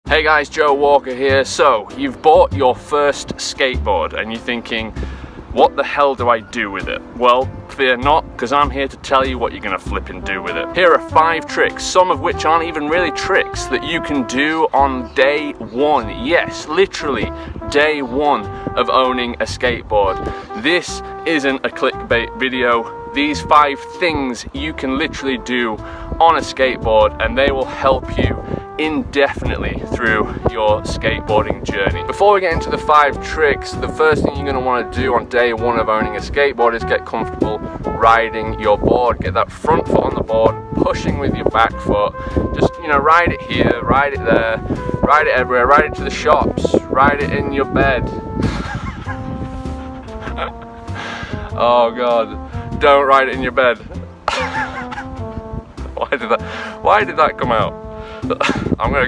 Hey guys, Joe Walker here. So, you've bought your first skateboard and you're thinking, what the hell do I do with it? Well, fear not, because I'm here to tell you what you're gonna flipping do with it. Here are 5 tricks, some of which aren't even really tricks, that you can do on day 1. Yes, literally, day 1 of owning a skateboard. This isn't a clickbait video. These 5 things you can literally do on a skateboard and they will help you indefinitely through your skateboarding journey. Before we get into the 5 tricks, the first thing you're going to want to do on day 1 of owning a skateboard is get comfortable riding your board. Get that front foot on the board, pushing with your back foot. Just, you know, ride it here, ride it there, ride it everywhere, ride it to the shops, ride it in your bed. Oh god, don't ride it in your bed. Why did that come out?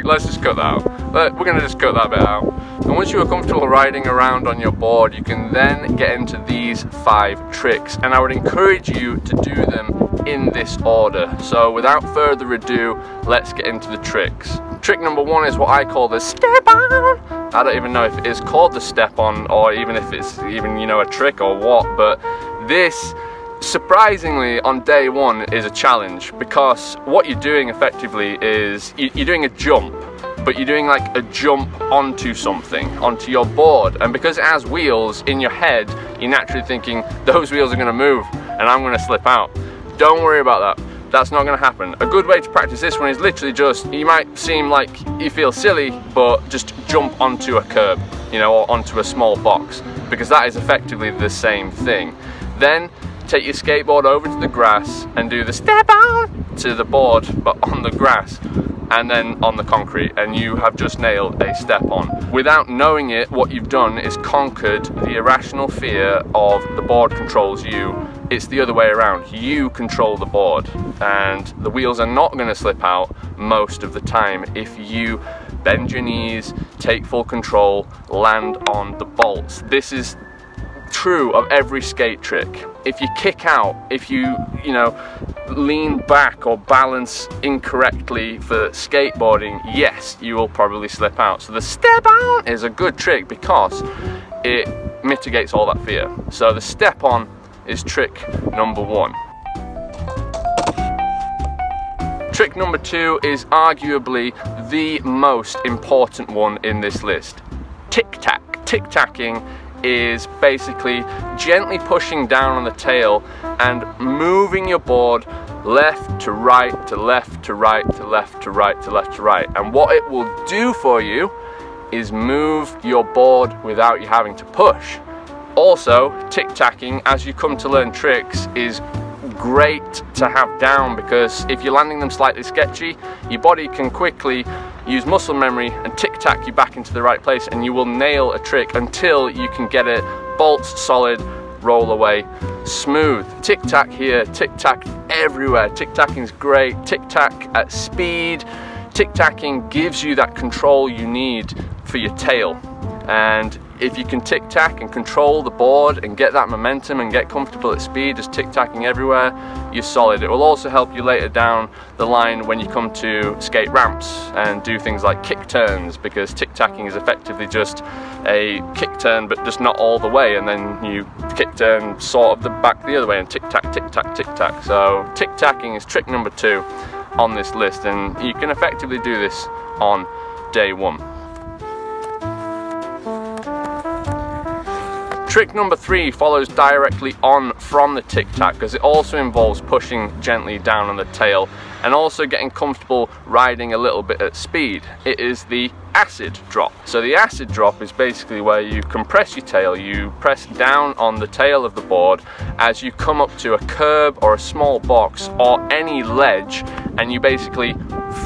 Let's just cut that out. We're gonna just cut that bit out. And once you are comfortable riding around on your board, you can then get into these 5 tricks. And I would encourage you to do them in this order. So without further ado, let's get into the tricks. Trick number 1 is what I call the step on. I don't even know if it is called the step on or even if it's even, you know, a trick or what, but this, surprisingly, on day 1 is a challenge, because what you're doing effectively is you're doing a jump, but you're doing like a jump onto something, onto your board, and because it has wheels, in your head you're naturally thinking those wheels are going to move and I'm going to slip out. Don't worry about that. That's not going to happen. A good way to practice this one is literally just, you might seem like you feel silly, but just jump onto a curb, you know, or onto a small box, because that is effectively the same thing. Then take your skateboard over to the grass and do the step on to the board, but on the grass and then on the concrete, and you have just nailed a step on. Without knowing it, what you've done is conquered the irrational fear of the board controls you. It's the other way around. You control the board, and the wheels are not going to slip out most of the time if you bend your knees, take full control, land on the bolts. This is true of every skate trick. If you kick out, if you know, lean back or balance incorrectly for skateboarding, yes, you will probably slip out. So the step on is a good trick because it mitigates all that fear. So the step on is trick number 1. Trick number 2 is arguably the most important one in this list. Tic Tac. Tic Tacking is basically gently pushing down on the tail and moving your board left to right to left to right to left to right to left to right. And what it will do for you is move your board without you having to push. Also, tic-tacking, as you come to learn tricks, is great to have down, because if you're landing them slightly sketchy, your body can quickly use muscle memory and tic-tac you back into the right place, and you will nail a trick until you can get it bolt solid, roll away, smooth. Tic-tac here, tic-tac everywhere. Tic-tacking is great. Tic-tac at speed. Tic-tacking gives you that control you need for your tail. And if you can tic-tac and control the board and get that momentum and get comfortable at speed, just tic-tacking everywhere, you're solid. It will also help you later down the line when you come to skate ramps and do things like kick turns, because tic-tacking is effectively just a kick turn but just not all the way, and then you kick turn sort of the back the other way and tic-tac, tic-tac, tic-tac. So tic-tacking is trick number 2 on this list, and you can effectively do this on day 1. Trick number 3 follows directly on from the tic-tac, because it also involves pushing gently down on the tail and also getting comfortable riding a little bit at speed. It is the acid drop. So the acid drop is basically where you compress your tail, you press down on the tail of the board as you come up to a curb or a small box or any ledge, and you basically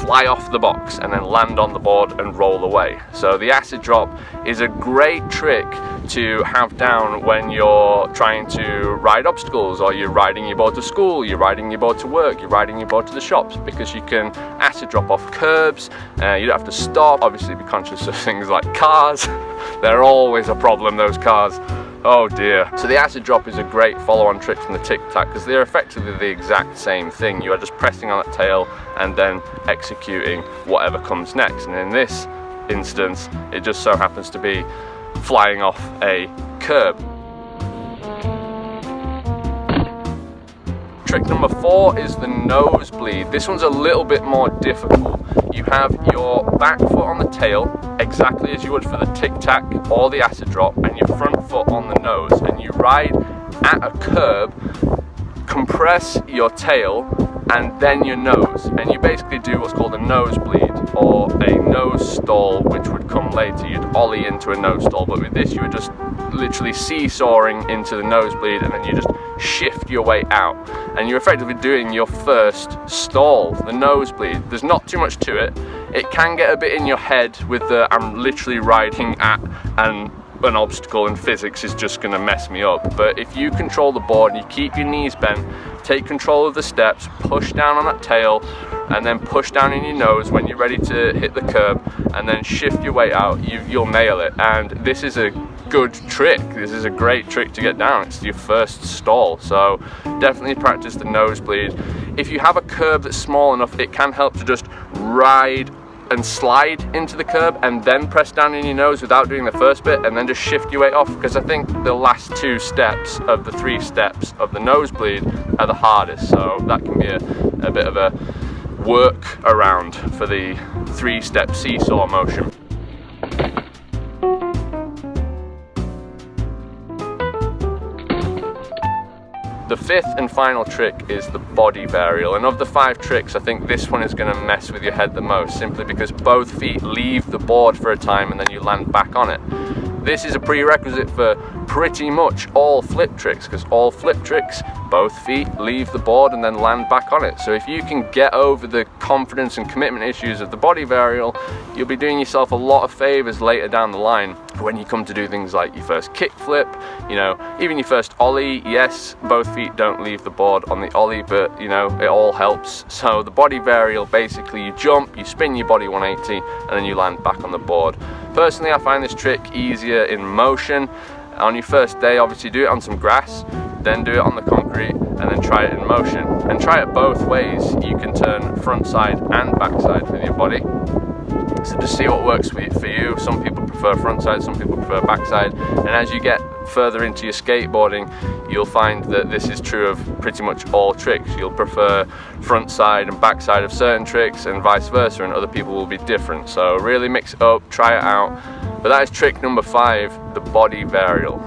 fly off the box and then land on the board and roll away. So the acid drop is a great trick to have down when you're trying to ride obstacles, or you're riding your board to school, you're riding your board to work, you're riding your board to the shops, because you can acid drop off curbs. You don't have to stop. Obviously be conscious of things like cars. They're always a problem, those cars. Oh dear. So the acid drop is a great follow-on trick from the Tic Tac, because they're effectively the exact same thing. You are just pressing on that tail and then executing whatever comes next. And in this, instance, it just so happens to be flying off a curb. Trick number 4 is the nosebleed. This one's a little bit more difficult. You have your back foot on the tail, exactly as you would for the Tic Tac or the acid drop, and your front foot on the nose, and you ride at a curb, compress your tail, and then your nose, and you basically do what's called a nosebleed or a nose stall, which would come later. You'd ollie into a nose stall, but with this you would just literally seesawing into the nosebleed, and then you just shift your way out, and you're effectively doing your first stall, the nosebleed. There's not too much to it. It can get a bit in your head with the I'm literally riding at an obstacle and physics is just going to mess me up, but if you control the board and you keep your knees bent, take control of the steps, push down on that tail, and then push down in your nose when you're ready to hit the curb, and then shift your way out, you'll nail it. And this is a good trick. This is a great trick to get down. It's your first stall, so definitely practice the nosebleed. If you have a curb that's small enough, it can help to just ride and slide into the curb and then press down in your nose without doing the first bit, and then just shift your way off, because I think the last 2 steps of the 3 steps of the nosebleed are the hardest, so that can be a bit of a work around for the 3-step seesaw motion. The 5th and final trick is the body varial, and of the 5 tricks I think this one is going to mess with your head the most, simply because both feet leave the board for a time and then you land back on it. This is a prerequisite for pretty much all flip tricks, because all flip tricks, both feet leave the board and then land back on it. So if you can get over the confidence and commitment issues of the body varial, you'll be doing yourself a lot of favors later down the line when you come to do things like your first kick flip, you know, even your first ollie. Yes, both feet don't leave the board on the ollie, but you know, it all helps. So the body varial, basically you jump, you spin your body 180, and then you land back on the board. Personally, I find this trick easier in motion. On your first day, obviously do it on some grass, then do it on the concrete, and then try it in motion. And try it both ways. You can turn front side and back side with your body. So just see what works for you. Some people prefer front side, some people prefer back side. And as you get further into your skateboarding, you'll find that this is true of pretty much all tricks. You'll prefer front side and back side of certain tricks, and vice versa, and other people will be different. So really mix it up, try it out. But that is trick number 5, the body varial.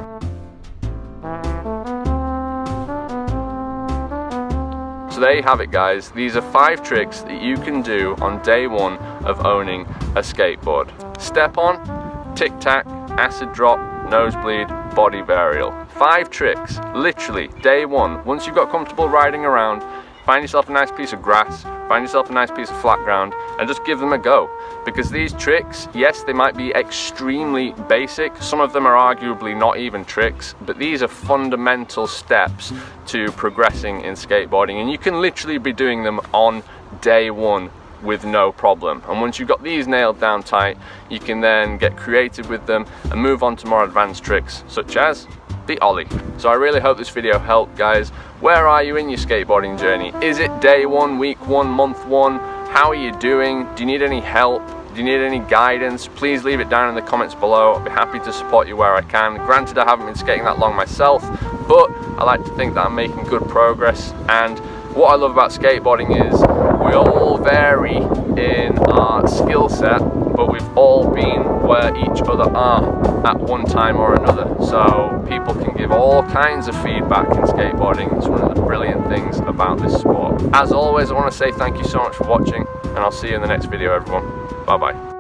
So there you have it, guys. These are 5 tricks that you can do on day 1 of owning a skateboard. Step on, Tic Tac, acid drop, nosebleed, body varial. 5 tricks, literally, day 1. Once you've got comfortable riding around, find yourself a nice piece of grass, find yourself a nice piece of flat ground, and just give them a go. Because these tricks, yes, they might be extremely basic, some of them are arguably not even tricks, but these are fundamental steps to progressing in skateboarding, and you can literally be doing them on day 1 with no problem. And once you've got these nailed down tight, you can then get creative with them and move on to more advanced tricks, such as the ollie. So I really hope this video helped, guys. Where are you in your skateboarding journey? Is it day 1, week 1, month 1? How are you doing? Do you need any help? Do you need any guidance? Please leave it down in the comments below. I'll be happy to support you where I can. Granted, I haven't been skating that long myself, but I like to think that I'm making good progress. And what I love about skateboarding is we all vary in our skill set, but we've all been where each other are at one time or another. So people can give all kinds of feedback in skateboarding. It's one of the brilliant things about this sport. As always, I want to say thank you so much for watching, and I'll see you in the next video, everyone. Bye bye.